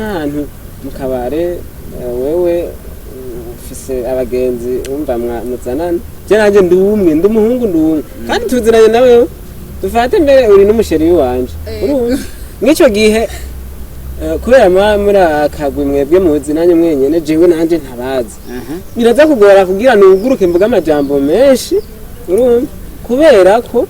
nk'ahantu mu kabare wewe ufise abagenzi umva muzanana je nanje ndi umwe ndi umuhungu ndi umwe kandi tuziranye nawe dufate mbere uri n'umusheri wanje mw'ico gihe kubera muri akagwi mwebwe muzi nanye mwenyene jewe nanje ntabazi biraza kugora kugira nuguruke mvuga amajambo menshi urumva kubera ko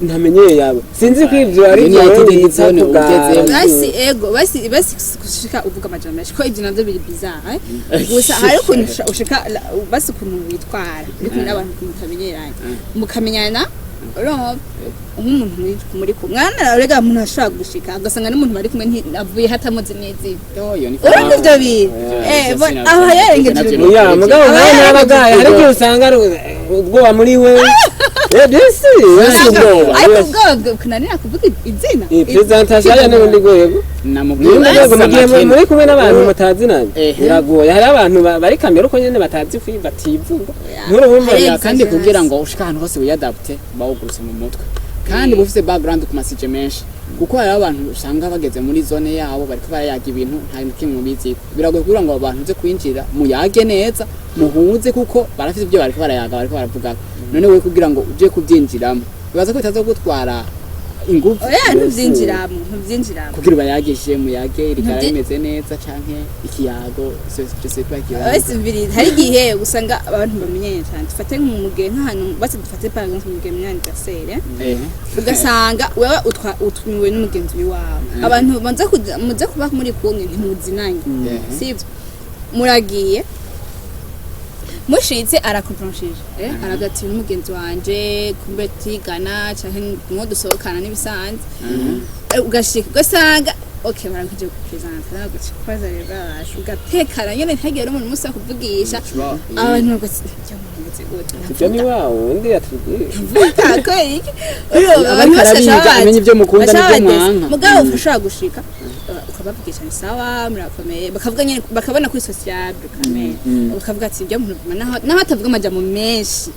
ntamenyeye yawe sinzi ko ivyo ari byo yitezone ugezemo basi kushika uvuga amajambo menshi ko ivyo navyo biri bizarre gusa hari ukuntu ushika basi ukuntu witwara ariko n'abantu mutamenyeranye mukamenyana nk'umuntu muri kumwe mwana rega umuntu ashaka gushika agasanga n'umuntu bari kumwe ntavuye hatamuze neza urumva ivyo bintu aho yarengeje mugabo nawe n'abagaye hari igihe usanga ubwoba muri we ariko ubwo kunanira kuvuga izina presentation ya n'undi rwego muri kumwe n'abantu mutazinanye biragoye hari abantu bari kamera uko nyene batazi bativuga kandi kugira ngo ushika ahantu hose wiyadapte bawuguruse mu mutwe kandi bufise background ku message menshi kuko hari abantu usanga bageze muri zone yabo bariko barayaga ibintu nta kimwe bizi biragoye kugira ngo abantu uze kwinjira muyage neza muhuze kuko barafite ibyo bariko barayaga bariko baravuga none we kugira ngo uje kubyinjiramo bibaza ko bitaza gutwara ingufu ntubyinjiramo kugira bayagishe muyage rikara rimeze neza canke ikiyago cyose twakiye wese mbiri hari gihe usanga abantu bamenyanye cyane dufate nk'umuge nk'ahantu base dufate par exemple umuge myanya gasere ugasanga wewe utwimiwe n'umugenzi wawe abantu muze kuba muri kumwe ntimuzinanye sivyo muragiye mushitse arakompromishije aragati n'umugenzi wanje kumbe tigana canke mu dusohokana n'ibisanzwe ugashika ugasanga okay barakije kupresenta nagacipaza rero ugatekana nyene ntagera umuntu musa kuvugisha abantu ibyo ni wawo undi yatubwiye tako iki abantu bashaka ibyo mukunda n'ibyo mwanka mugabo ushaka gushika ukabavugisha ni sawa murakomeye bakavuga nyene bakabona kuri sociable kamera bakavuga ati ibyo muntu naho atavuga amajambo menshi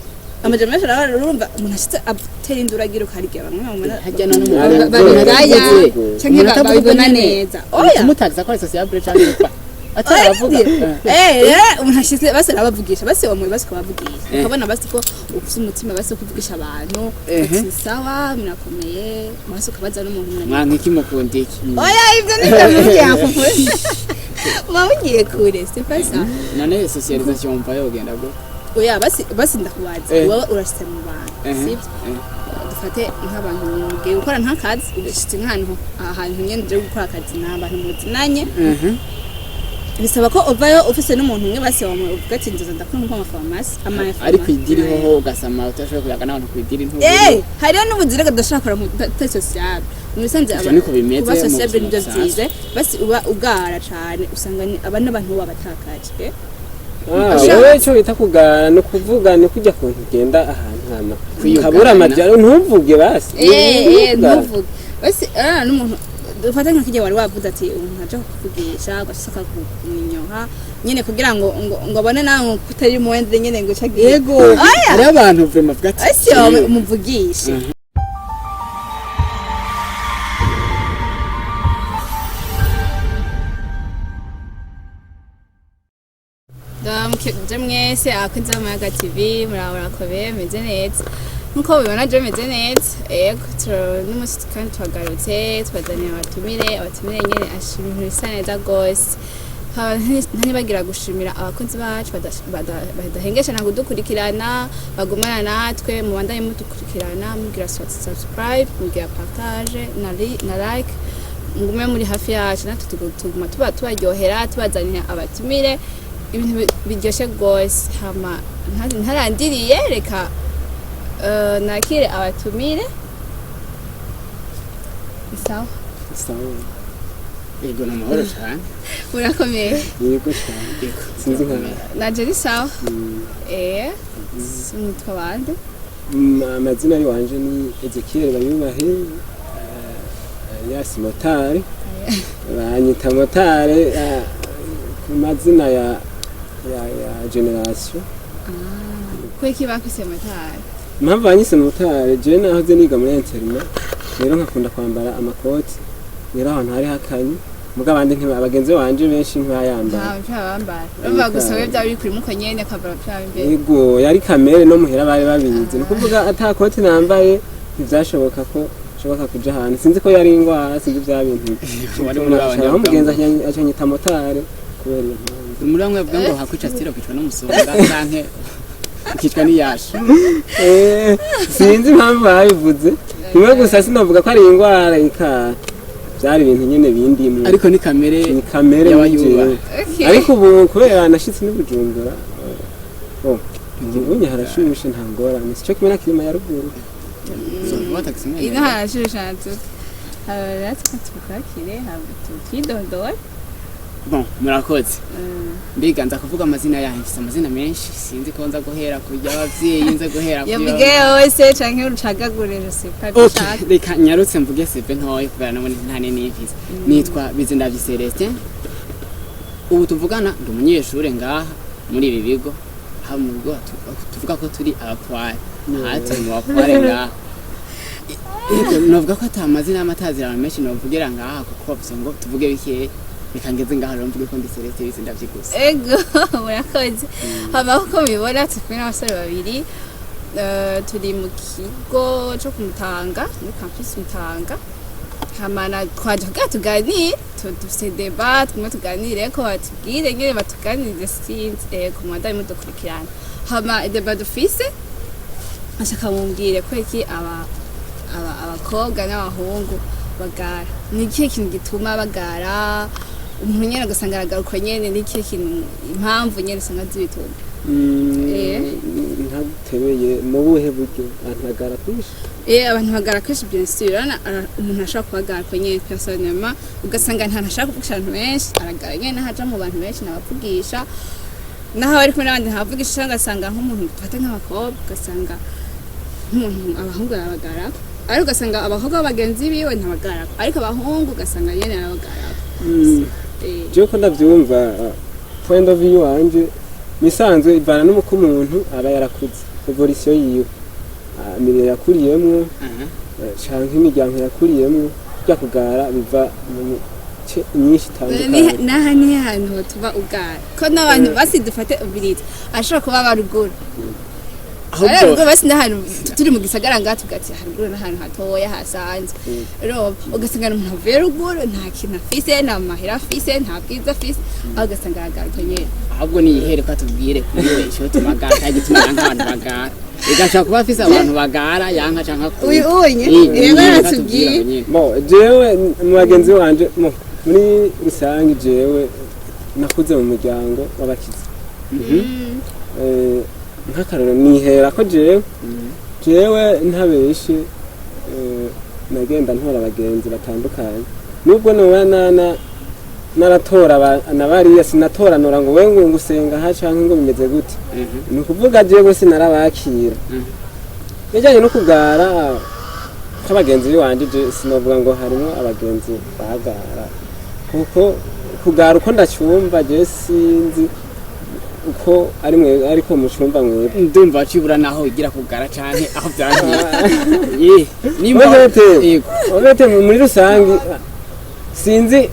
urumva umuntu ashitse atera induragira ukarigira bamwe bamwe hajya none babigaya canke babibona neza oya umutagiza ko ari sociable cyane ataravuga umuntu ashitse base arabavugisha base bamwe base kubavugisha ukabona base ko ufite umutima base kuvugisha abantu ati sawa murakomeye base ukabaza n'umuntu mwanka iki mukundiki oya ibyo ni byo yakufuje mugiye kure c'est pas ça none socialisation mva yogenda go oya basi ndakubaza wowe urashitse mu bantu sivyo dufate nk'abantu mugiye gukora nta kazi ugashitse nk'ahantu nyene je gukora akazi n'abantu muzinanye bisaba ko uvayo ufise n'umuntu umwe basi uvuga ati nzoza ndakunda nko amafarmasi ari kwidiri hoho ugasama utashobora kuyaga n'abantu kwidiri ntubu hariyo n'ubuzire kadashaka mu social mubisanze abantu kuba social nibyo byize basi uba ugara cyane usanga abantu babatakaje wewe cyo bita kugara no kuvuga no kujya ku ntugenda ahantu hama kabura amajyaro ntuvuge basi ntuvuge basi n'umuntu dufata nk'ikije wari wavuze ati umuntu aje kuvugisha agashaka kumunyoha nyene kugira ngo abone nawe kutari mu wende nyene ngo cagiye yego ari abantu vema vuga ati asi umuvugisha mwese akunze Amayaga TV murakobe meze neza nkuko bibona je meze neza n'umunsi kandi twagarutse twazanye abatumire nyene ashimira bisa neza gose ntibagira gushimira abakunzi bacu badahengesha na kudukurikirana bagumana natwe mu bandanye mudukurikirana mugira subscribe mugira partage na like ngume muri hafi yacu natwe tuguma tubaryohera tubazanira abatumire ibintu biryoshye gose hama ntarandiriye reka nakire abatumire sawa yego namahoro cyane murakomeye yego cyane sinzi nka naje ni sawa nitwa bande amazina ari wanje ni Ezekiel Bayubahe yasi motari banyita motari ku mazina ya generation kweki bakise motari mpamvu banyise motari je nahoze niga muri internet rero nkakunda kwambara amakoti rero ahantu hari hakanye muga abandi abagenzi banje benshi ntibayambara nta mpira bambara bava gusa we byari kuri muko nyene akabara mpira imbere yego yari kamere no muhera bari babizi ni kuvuga atakoti nambaye ntivyashoboka ko shoboka kuja hantu sinzi ko yari ingwara sinzi bya bintu wari muri abanye aho mugenza acanyita motare kubera muri bamwe bavuga ngo hakwica stilo kwicwa n'umusonga canke kwicwa n'iyasha sinzi impamvu babivuze kimwe gusa sinavuga ko ari ingwara ikara byari ibintu nyene bindimwe ariko ni kamere y'abayuba ariko ubu kubera nashitse n'ubujumbura ubunya harashushe nta ngorane sico kimwe na kirima ya ruguru ino harashushe natwe tukakire tukidondora bon murakoze mbiga nza kuvuga amazina yanyu mfite amazina menshi sinzi ko nza guhera kujya abavyeyi nza guhera kujya yabwiye wese canke urucagagure je sais pas okay reka nyarutse mvuge sebe ntoye kubera nabone ntane n'imfizi nitwa Bizindavyi Celestin ubu tuvugana ndi umunyeshure ngaha muri ibi bigo hamwe tuvuga ko turi abakwari hati mu bakware ngaha novuga ko atamazina y'amatazira menshi novugira ngaha kuko bavuze ngo tuvuge bikeye bikangeze ngaha rero mvuge ko ndi Celestin Bizindavyi gusa ego murakoze habaho ko mubibona turi n'abasore babiri turi mu kigo cyo kumutanga muri campus Mutanga hamana twaje tuganire dufite debat kumwe tuganire ko batubwire ngene batuganirize sinzi ku mwanda mudukurikirana hama debat dufise ashaka mumbwire ko iki abakobwa n'abahungu bagara ni ikihe kintu gituma bagara umuntu nyene agasanga aragaruka nyene ni ikihe kintu impamvu nyene usanga zibituma ntabutebeye mu buhe buryo antagara kwishi abantu bagara kwishi bien sûr umuntu ashaka kubagara ko nyene personnellement ugasanga nta ntashaka kuvugisha abantu benshi aragara nyene haja mu bantu benshi nabavugisha naho bari kumwe n'abandi ntabavugisha ugasanga nk'umuntu ufata nk'abakobwa ugasanga nk'umuntu abahungu arabagara ariko ugasanga abakobwa b'abagenzi biwe ntabagara ariko abahungu ugasanga nyene arabagara je ko ndavyumva point of view wanje misanzwe ivana n'umuko umuntu aba yarakuze evolution yiwe mirire yakuriyemwo canke imiryango yakuriyemwo bya kugara biva mu nyinshi tandukanye naha ni ahantu tuba ugara ko n'abantu basi dufate ubiriti ashobora kuba baruguru ahubwo basi n'ahantu turi mu gisagara ngaho tugati haruguru n'ahantu hatoya hasanzwe rero ugasanga umuntu avuye ruguru nta kintu afise nta mahera afise nta bwiza afise aho ugasanga aragaruka nyene ahubwo niyihere ko atubwire kuyo ico tumagara cyangwa nk'abantu bagara igashaka kuba afise abantu bagara yanka canka ko unye rero aratubwiye bo jewe mu bagenzi wanje muri rusange jewe nakuze mu muryango w'abakizi nk'akarero nihera ko jewe ntabeshe nagenda ntora abagenzi batandukanye nubwo nubona naratora nabariya sinatoranura ngo we ngo ngusenga ha canke ngo bimeze gute ni ukuvuga jewe sinarabakira bijanye no kugara k'abagenzi wanje sinovuga ngo harimo abagenzi bagara kuko kugara uko ndacyumva je sinzi uko ari mwe ariko mucumba mwe ndumva cibura naho igira kugara canke aho byangiye nimba muri rusangi sinzi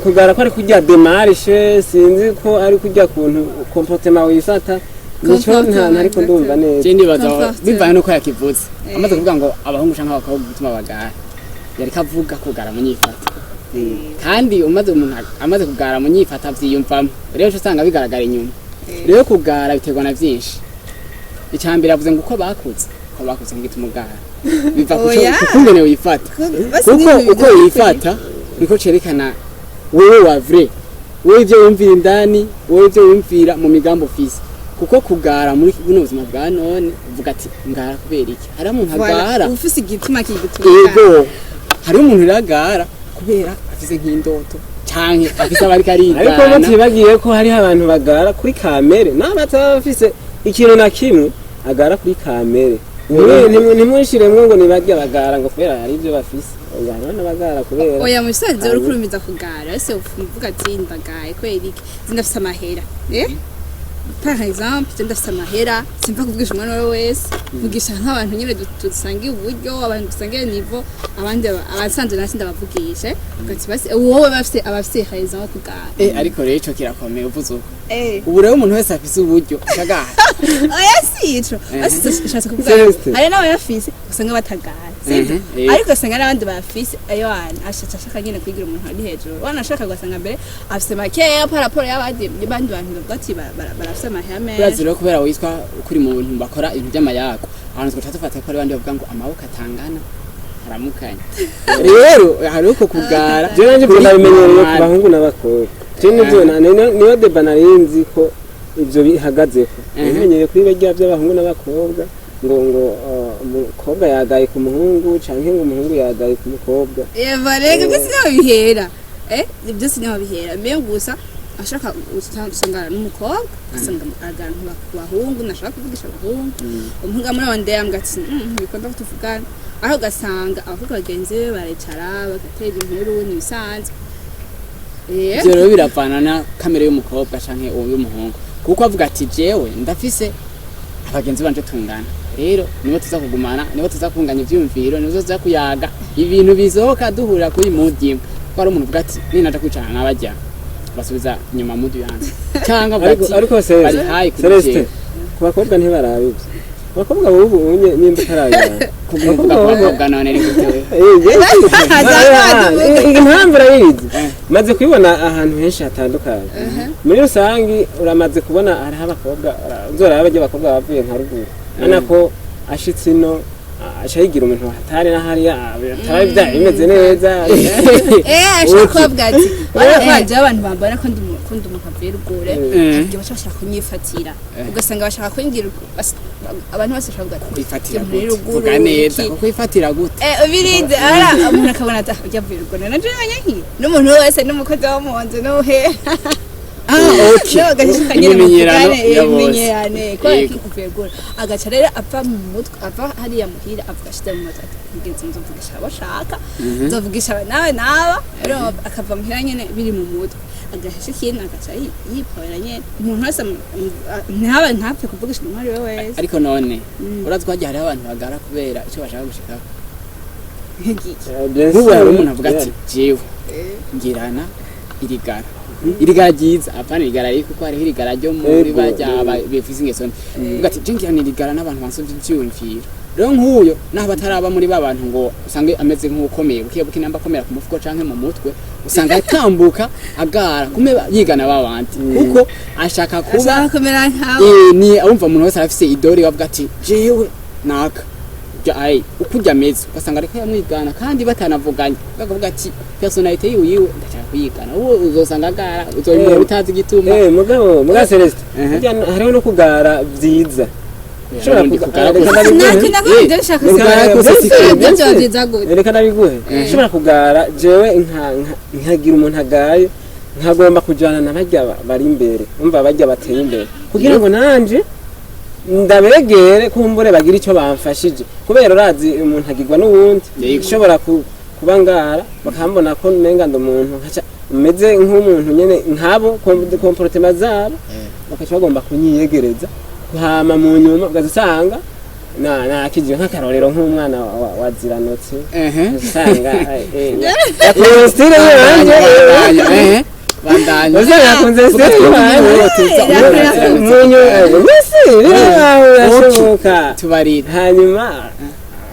kugara ko ari kujya démarche sinzi ko ari kujya kuntu comportement wifata nico ntariko ndumva neza je ndibaza bivanye nuko yakivuze amaze kuvuga ngo abahungu canke abakobwa bituma bagara yari kavuga kugara mu nyifata kandi umaze umuntu amaze kugara mu nyifata vyiyumvamo rero usanga bigaragara inyuma rero kugara biterwa na vyinshi icambere avuze ngo uko bakuze ngituma ugara biva kungene wifata uko wifata niko cerekana wewe wa vrai wewe ivyo wumvira indani wewe ivyo wumvira mu migambo ufise kuko kugara muri buno buzima bwa none uvuga ati ngara kubera iki hari umuntu agara ufise igituma kigutuma yego hari umuntu iragara kubera afise nk'indoto canke afise abari karigana ariko mutibagiye ko hari abantu bagara kuri kamere n'abatafise ikintu na kimwe agara kuri kamere ntimwishiremwe ngo nibajya bagara ngo kubera hari ivyo bafise oya none bagara kubera oya musaza urukurumiza kugara ese uvuga ati ndagaye kwera iki zindafise amahera par exemple je ndafite amahera simva kuvugisha umwana wawe wese vugisha nk'abantu nyine dusangiye uburyo abantu dusangiye nivo abandi abasanzwe nasi ndabavugishe ugati basi wowe abafite raison kugara ariko rero ico kirakomeye uvuze uko ubu rero umuntu wese afise uburyo akagara oya sico ashatse kuvuga hari nawe yafise usanga batagara ariko usanga n'abandi bafise ayo wana ashaka nyine kwigira umuntu ari hejuru wanashaka gasanga mbere afise makeya paraporo y'abandi bantu bavuga ati barafise amahera menshi urazi rero kubera witwa kuri mu bintu bakora ibintu by'amayago abantu twacha tufata ko ari bandi bavuga ngo amaboko atangana haramukanye rero hari uko kugara je nanje ndabimenyereye ku bahungu n'abakobwa je nivyo niyo deba narinzi ko ivyo bihagazeko bimenyereye kuri bajya by'abahungu n'abakobwa ngo umukobwa yagaye ku muhungu canke ngo umuhungu yagaye ku mukobwa barega byose naho bihera byose naho bihera mbe gusa ashaka usanga n'umukobwa asanga agantu bahungu nashaka kuvugisha bahungu umuhungu muri abandi yambwati bikunda kutuvugana aho gasanga abakobwa bagenzi be baricara bagatera inkuru nibisanzwe ivyo rero biravana na kamere y'umukobwa canke y'umuhungu kuko avuga ati jewe ndafise abagenzi banje tungana rero nibo tuza kugumana nibo tuza kunganya ivyumviro nibo tuza kuyaga ibintu bizoka duhurira kuri mudimwe ko ari umuntu uvuga ati ninaja kwicara nk'abajya basubiza nyuma mudu yanze cyangwa bati ariko Celeste ku bakobwa ntibarabivye abakobwa bubu unye nimba tarayana kuvuga abakobwa none ni gute impamvu urayizi maze kubibona ahantu henshi hatandukanye muri rusangi uramaze kubona hari abakobwa uzora abajya abakobwa bavuye nka ruguru anako ashitse ino ashayigira umuntu hatari na hariya atari bya imeze neza ashaka bwati baraje abantu bambara ko ndi umuntu avera ugure ibyo bashaka kunyifatira ugasanga bashaka kwingira abantu bose bashaka kwifatira vuga neza kuko ifatira gute ubirize ara umuntu akabona ajya avera ugure naje nyanki n'umuntu wese n'umukozi wo mu nzu no he imenyerane ko kuvegura agaca rero apfa mu mutwe apfa hariya muhira avuga shite mu mutwe ngenzi nzovugisha abashaka nzovugisha nawe rero akava muhira nyene biri mu mutwe agahesha ikintu agaca yipora nyene umuntu wese ntapfe kuvugisha umuntu ari we wese ariko none urazwaje hari abantu bagara kubera icyo bashaka gushikaho nk'ubu hari umuntu avuga ati jewe ngirana irigara irigara ryiza apana irigara ariko kuko hariho irigara ryo muri bajya bifise ingeso ugati jingira ni irigara n'abantu bansuvye ivyumviro rero nk'uyo naho bataraba muri babantu ngo usange ameze nk'ukomeye buke namba komera ku mufuko canke mu mutwe usanga atambuka agara kume yigana babandi kuko ashaka kuba komera nkawe ni umva umuntu wese arafise idori bavuga ati jewe naka ai ukujya meze ugasanga ariko yamwigana kandi batanavuganye bakavuga ati personality yiwe ndashaka kuyigana uwo uzosanga agara uzoyimura bitazi gituma mugabo Celeste hariho no kugara vyiza ushobora kugara reka nabiguhe ushobora kugara jewe nkagira umuntu agaye nkagomba kujana na bajya bari imbere umva bajya bateye imbere kugira ngo nanje ndabegere kumbure bagira icyo bamfashije kubera urazi umuntu agirwa n'ubundi ushobora kuba ngara bakambona ko nenga ndo umuntu nkaca meze nk'umuntu nyene nkabo comportement zabo bakaca bagomba kunyiyegereza hama mu nyuma ugasanga nakije nk'akarorero nk'umwana waziranotse usanga style yanje bandanye yakunze style yashoboka tubarira hanyuma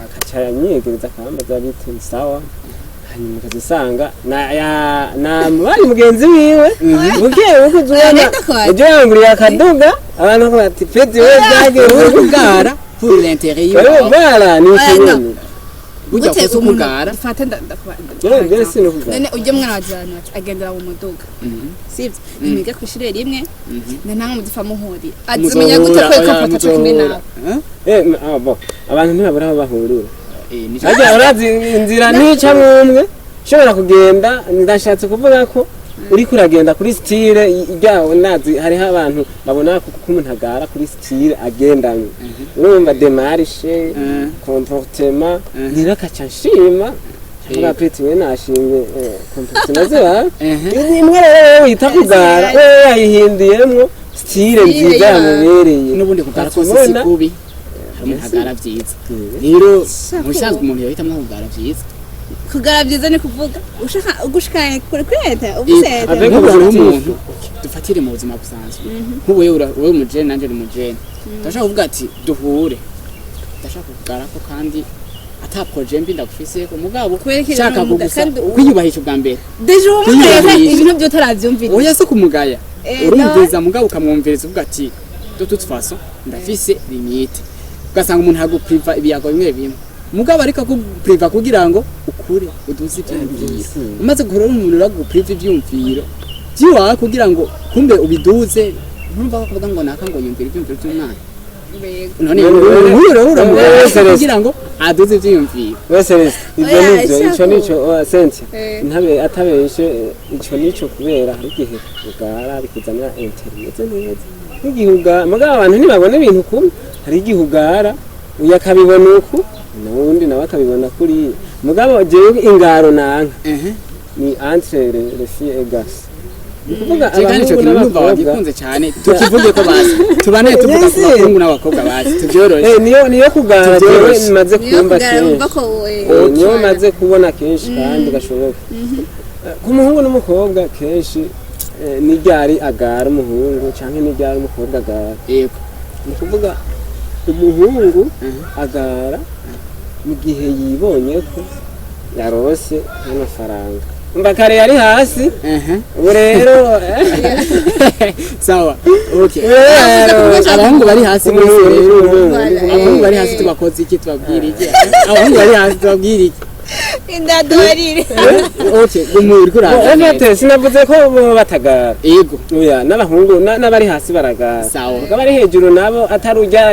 akaca nyiyegereza akambaza biti sawa hanyuma ukazisanga na bari mugenzi wiwe bugiye ukuzubona ujye wanguriye akaduga abantu ko bati peti we byageze kugara pour l'intérêt yiwe bara ni ikintu burya kugara fata none ujye mwana wajana agendera mu muduga sivyo niga kwishire rimwe nanga mudifa muhuri azimenya gute ko afata kimwe nawe abantu ntibabura aho bahurira ajya urazi inzira ntica mumwe ushobora kugenda ndashatse kuvuga ko uri kuragenda kuri style ijyaho nazi hariho abantu babona ko umuntu agara kuri style agendanye urumva démarche comportement nirakaca nshima cyangwa peti we nashimye comportement zaba imwe rero wita kugara we yayihindiyemwo style nziza yamubereye n'ubundi kugara kose si kubi hari umuntu agara vyiza rero mu bisanzwe umuntu yohitamwo kugara vyiza kugara vyiza ni kuvuga ushaka ugushikanye kuri leta ubuseta umuntu dufatire mu buzima busanzwe nk'ubu wewe umujene nanje ni umujene ndashaka kuvuga ati duhure ndashaka kugara ko kandi ata projet mbi ndagufise ko mugabo shaka kugusa kwiyubahisha bwa mbere deje umugaya ibintu byo taravyumvira oya se kumugaya urumviza mugabo ukamwumviriza uvuga ati de toute façon ndafise limite ugasanga umuntu hagupriva ibiyago bimwe bimwe mugabo ariko kupriva kugira ngo ukure uduze ivyumviro umaze guhora umuntu uragupriva ivyumviro byiwa kugira ngo kumbe ubiduze ntumva kuvuga ngo naka ngo yumvira ivyumviro by'umwana none urura kugira ngo aduze ivyumviro wese ibyo nivyo nico sense ntabe atabeshe ico nico kubera hari igihe ugara bikuzanira internet neza n'igihuga mugabo abantu ntibabona ibintu kumwe hari igihugara uyakabibona uku n'undi nawe akabibona kuri mugabo jewe ingaro nanka ni entre les filles et garçons kuvuga abantu n'umva wagikunze cyane tukivuge ko bazi tubane tuvuga ku bahungu n'abakobwa bazi tubyorore niyo kugara jewe maze kumva kenshi niyo maze kubona kenshi kandi gashoboka ku muhungu n'umukobwa kenshi ni ryari agara umuhungu canke ni ryari umukobwa agara yego ni kuvuga umuhungu agara mu gihe yibonye ko yarose n'amafaranga umva kare yari hasi ubu rero sawa okay abahungu bari hasi mwese rero abahungu bari hasi tubakoze iki tubabwira iki abahungu bari hasi tubabwira iki indadorire okay gumuri kuranga ete sinavuze ko bo batagara yego oya n'abahungu n'abari hasi baragara sawa bari hejuru nabo atarujya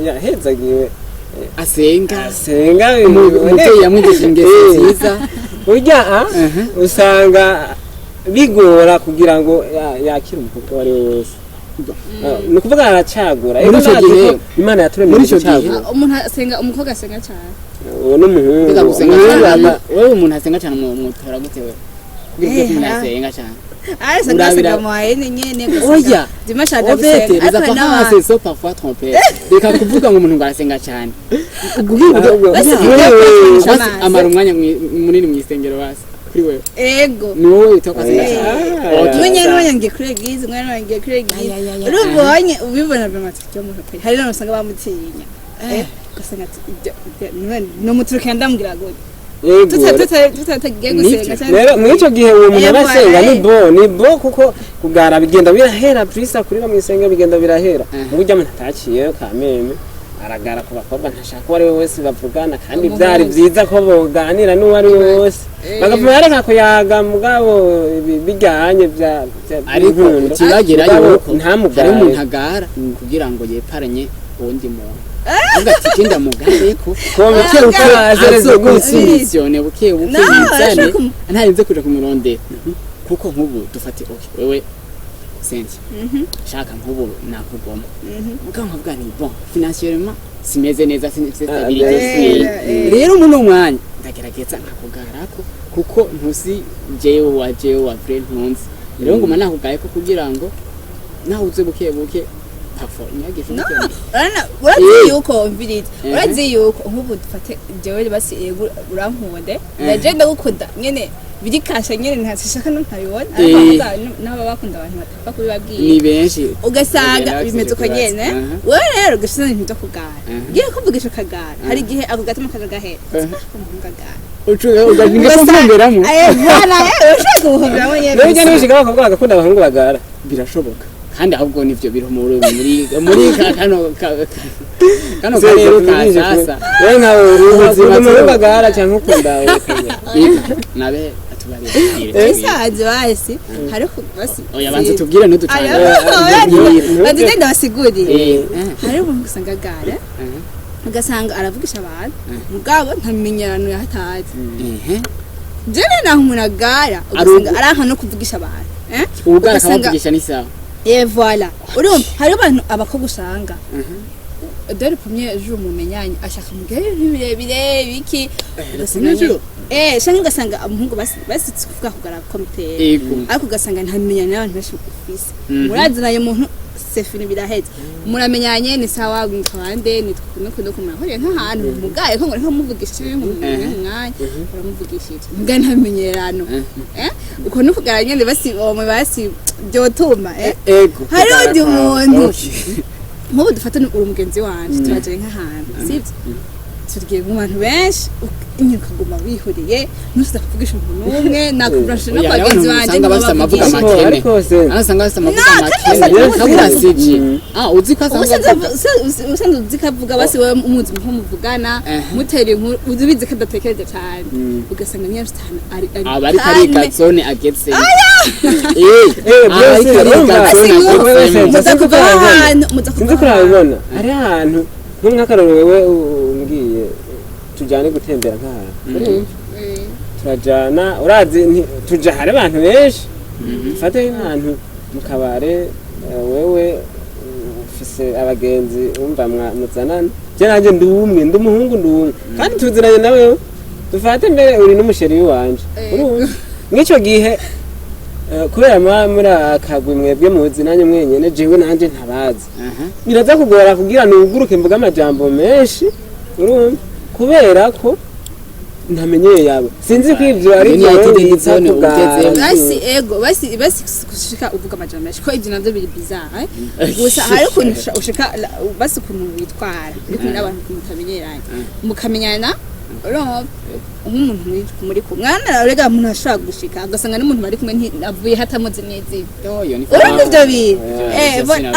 yahezagiwe asenga umuteye yamwigisha ingeso nziza urya usanga bigora kugira ngo yakire umukobwa wari wese ni ukuvuga aracagura imana yaturemye muri icyo gihe umuntu asenga umukobwa asenga cyane uwo n'umuhungu wowe umuntu asenga cyane umutora gute we kugira ngo umuntu asenga cyane urabira nyene oya dimashaka gusenga ariko nawe c'est so parfois tromper reka kuvuga ngo umuntu ngarasenga cyane amara umwanya munini mu isengero basi kuri wewe ego ni wowe itoka senga cyane mwenye ngiye kuri eglise mwenye ngiye kuri eglise urubonye ubibona bimatike yo muntu pe hari no usanga bamutinya gasanga no muturuka ndambwira gute rero muri icyo gihe uwo muntu arasenga ni bo kuko kugara bigenda birahera prisa kuri bamwe isenga bigenda birahera burya umuntu ataciyeyo kameme aragara ku bakobwa ntashaka uwo ari we wese bavugana kandi byari byiza ko boganira n'uwo ari we wose bagapfa yareka kuyaga mugabo bijyanye ariko kibagira yuko hari umuntu agara kugira ngo yeparanye uwundi muntu avuga ati kinda mugaye ko buke ukaze gusimisiyone buke bizane ntarinze kuja kumuronde kuko nkubu dufate okay wewe senti shaka nkubu nakugoma muka nkavuga ni bon financièrement simeze neza stabilité rero muno mwanya ndagerageza nkakugarako kuko ntusi jewe wa friend ntunzi rero ngoma nakugaye ko kugira ngo nahuze buke urazi yuko mvirite urazi yuko nk'ubu dufate jewe basi urankunde ndaje ndagukunda nyene biri kasha nyene ntashaka no ntabibona ariko naba bakunda abantu batapfa kubibabwira ni benshi ugasanga bimeze uko nyene wewe rero gashina ibintu byo kugara giye kuvugisha kagara hari igihe ako gatuma kagahera kagara ugahinga kumberamo bana ushaka guhomberamo nyene rero nyene bishika bakobwa bagakunda abahungu bagara birashoboka kandi ahubwo nivyo biro muri kano karero kasasa we nkawe ubuzima muri bagara cyangwa ukunda nabe atubarire isaje basi hariko basi oya banze tubwire n'udutanga banze ndabasigurire hari umuntu usanga gara ugasanga aravugisha abantu mugabo ntamenyerano yahataje jene naho umuntu agara ugasanga araha no kuvugisha abantu ubugara akavugisha ni sawa voilà urumva hari abantu abakobwa usanga dore premier jour mumenyanye ashaka mugere birebire biki shanga ugasanga umuhungu basi kuvuga kugara komite ariko ugasanga ntamenyana n'abantu benshi ufise murazinaye umuntu sefini biraheze muramenyanye ni sawa mwitwande nitwe kumurahuriye nk'ahantu mugaye ko ngore nkamuvugisha mu mwanya uramuvugishije mugaye ntamenyerano uko nukugaranya ne basi byotuma ego hari undi muntu nk'ubu dufata uri umugenzi wanje turaje nk'ahantu sibyo turgiye mu bantu benshi inyuka guma wihuriye nusuza kuvugisha umuntu umwe nakubrashe no kwagenzi wanje bafite amavuga makene anasanga bafite amavuga makene kabura sije uzi ko usanze uzi kavuga basi we umuzi mko muvugana muteri uzibize kadatekereje cyane ugasanga nyamstana ari karika zone agetse muzakurabibona ari ahantu nk'akaroro wewe umbwiye tujyane gutembera nk'ahantu turajyana urazi tujya hari abantu benshi dufate nk'ahantu mu kabare wewe ufise abagenzi wumva muzanana je nanjye ndi umwe ndi umuhungu ndi umwe kandi tuziranye nawe dufate mbere uri n'umusheri wanje mw'icyo gihe kubera muri akagwi mwebwe muzi nanjye mwenyene jewe nanjye ntabazi biraza kugora kugira nuguruke mvuga amajambo menshi urumva kubera ko ntamenyeye yawe sinzi ko ivyo ari basi kushika uvuga amajambo menshi ko ivyo navyo biri bizarre gusa hari ukuntu ushika basi ukuntu witwara ariko n'abantu mutamenyeranye mukamenyana umuntu muri kumwe mwana rega umuntu ashaka gushika agasanga n'umuntu bari kumwe avuye hatamuzi neza urumva ivyo bintu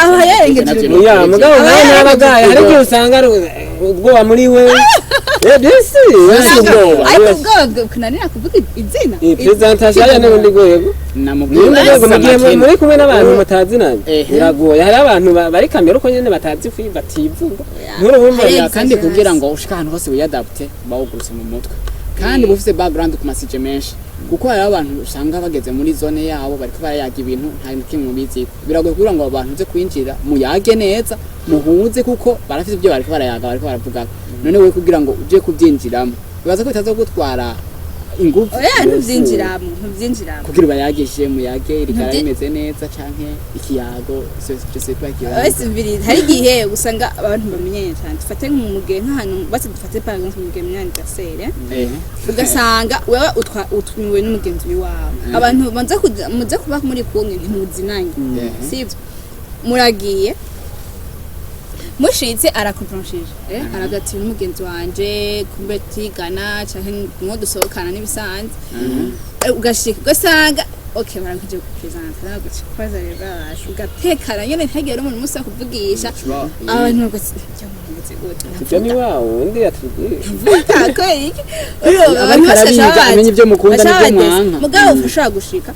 aho yarengeje mugabo nawe n'abagaye hari igihe usanga ubwoba muri we ariko kunanira kuvuga izina presentation ya n'ubundi rwego muri kumwe n'abantu mutazinanye biragoye hari abantu bari kamera uko nyene batazi bativuga nk'urumva kandi kugira ngo ushika ahantu hose wiyadapte bawuguruse mu mutwe kandi bufite background ku masije menshi kuko hari abantu usanga bageze muri zone yabo bariko barayaga ibintu nta kimwe bizi biragoye kugira ngo abantu uze kwinjira muyage neza muhuze kuko barafite ibyo bariko barayaga bariko baravuga none we kugira ngo uje kubyinjiramo bibaza ko bitaza gutwara ingufu ntubyinjiramo kugira bayagishe muyage rikara rimeze neza canke ikiyago c'est pas qui hari igihe usanga abantu bamenyanye cyane dufate nk'umuge nk'ahantu basi dufate par exemple umuge myandigasere ugasanga wewe utwiwe n'umugenzi wawe abantu muze kuba muri kumwe ntimuzinanye sibyo muragiye mushitse arakompromishije aragati n'umugenzi wanje kumbe tigana cyane ngo dusohokana n'ibisanzwe ugashika ugasanga okay barakije kupresenta nagukwaza rero ugatekana nyene ntagera umuntu musa kuvugisha abantu bagose ibyo ni wawe undi yatubwiye tako iki abantu bamenye ibyo mukunda n'ibyo mwanka mugabo ufasha gushika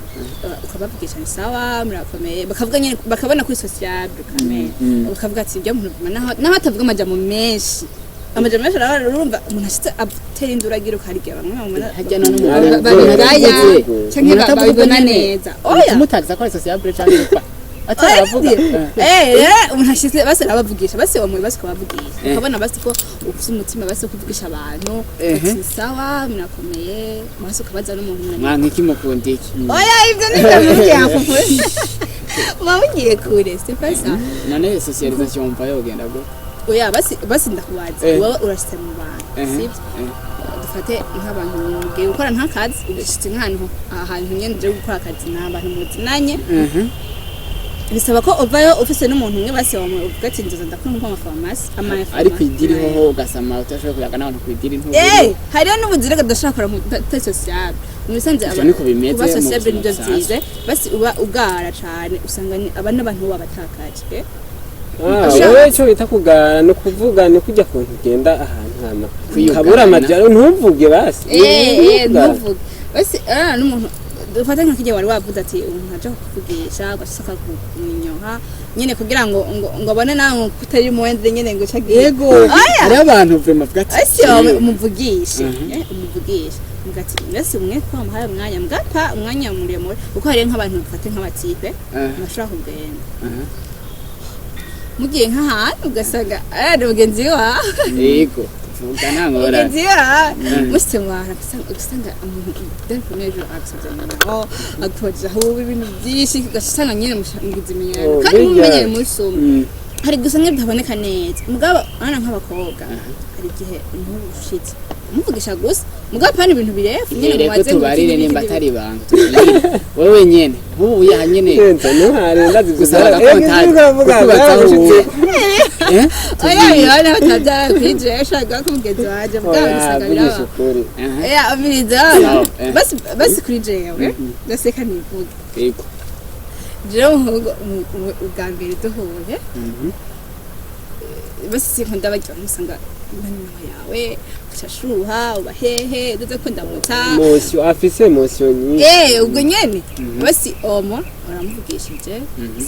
ukabavugisha ni sawa murakomeye bakavuga nyene bakabona kuri social kamera bakavuga ati ibyo umuntu naho atavuga amajambo menshi urumva umuntu ashitse atera induragira ukarigira bamwe bamubona hajya none umuntu canke babibona neza oya umutagiza ko ari sociable cyane ataravuga umuntu ashitse base arabavugisha base bamwe base kubavugisha ukabona base ko ufite umutima base kuvugisha abantu ati sawa murakomeye base ukabaza n'umuntu mwanka iki mukundi iki oya ibyo ni ndavuga yakufure mwamugiye kure c'est pas ça none socialisation mva yogenda go oya basi ndakubaza wowe urashitse mu bantu sibyo dufate nk'abantu mugiye gukora ntakazi ugashitse nk'ahantu ahantu nyene uje gukora akazi n'abantu muzinanye bisaba ko uvayo ufise n'umuntu umwe basi uvuga ati nzoza ndakunda kwa farmasi ariko idiriho ho ugasama utashoboye kuyaga n'abantu kwidiri ntubu hariyo n'ubuzire kadashaka gukora mu social mubisanze abantu kuba social nibyo byize basi uba ugara cyane usanga abana abantu babatakaje wowe cyo bita kugana no kuvuga ni kujya kuntu ugenda ahantu hama kabura amajyaro ntuvuge basi ntuvuge basi n'umuntu dufata nk'ikije wari wavuze ati umuntu aje kuvugisha agashaka kunyonha nyene kugira ngo abone nawe kutari muwende nyene ngo cagiye yego ari abantu vema vuga ati asi umuvugisha umuvugisha mugati mbese umwe kwa muhaye umwanya mugapa umwanya muremure uko hari nk'abantu dufate nk'abatipe bashaka kugenda mugiye nk'ahantu ugasanga ari mugenzi wa yego vuga nangora Ngira muste mwana usanga umuntu den kunejo aksabye naho akoja aho ibintu byinshi gasanga nyine mugize imenyero kandi mumenyere musoma hari gusa nk'ibtaboneka neza mugabo ana nk'abakobwa hari igihe ntushitse muvugisha gusa mugabo pani ibintu birefu nyine muwaze tubarire nimba atari banga wewe nyene ubu ya nyene ntari ndazi gusaba kontaje oya yana hatabyara kwije yashaka kumugeza waje mugabo bisanga biraba amiriza basi kuri jewe ndaseka nivuga yego jero ubwa mbere duhuye basi sinkunda baryo musanga impanuro yawe kushashuha ubahehe duze ko ndamutsa mosyo afise mosyo nyinshi ubwo nyene basi omo uramuvugishije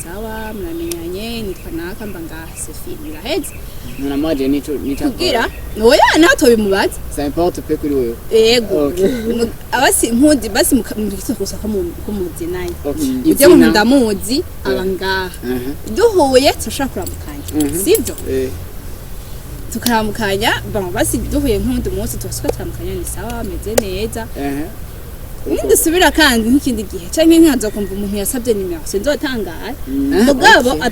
sawa muramenyanye nitwa naka mba ngaha Sophie biraheze namaje nico kugira oya naho tobimubaza ça importe pe kuri wewe yego abasi nkudi basi mukitso kusa ko muzi naye ibyo mu ndamuzi abangaha duhuye tushaka kuramukanya sivyo tukaramukanya basi duhuye nk'undi munsi twasuka turamukanya ni sawa ameze neza ndasubira kandi nk'ikindi gihe canke nkaza kumva umuntu yasabye nimero sinzotangara mugabo